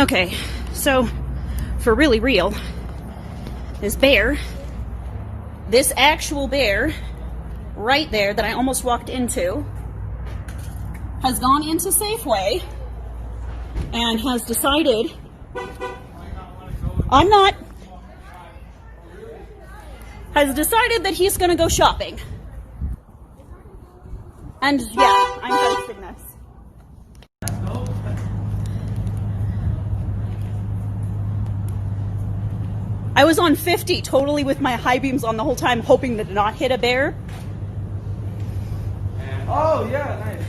Okay, so for really real, this bear, this actual bear right there that I almost walked into, has gone into Safeway and has decided, has decided that he's gonna go shopping. And yeah, I'm posting this. I was on 50 totally with my high beams on the whole time, hoping to not hit a bear. Oh, yeah, nice.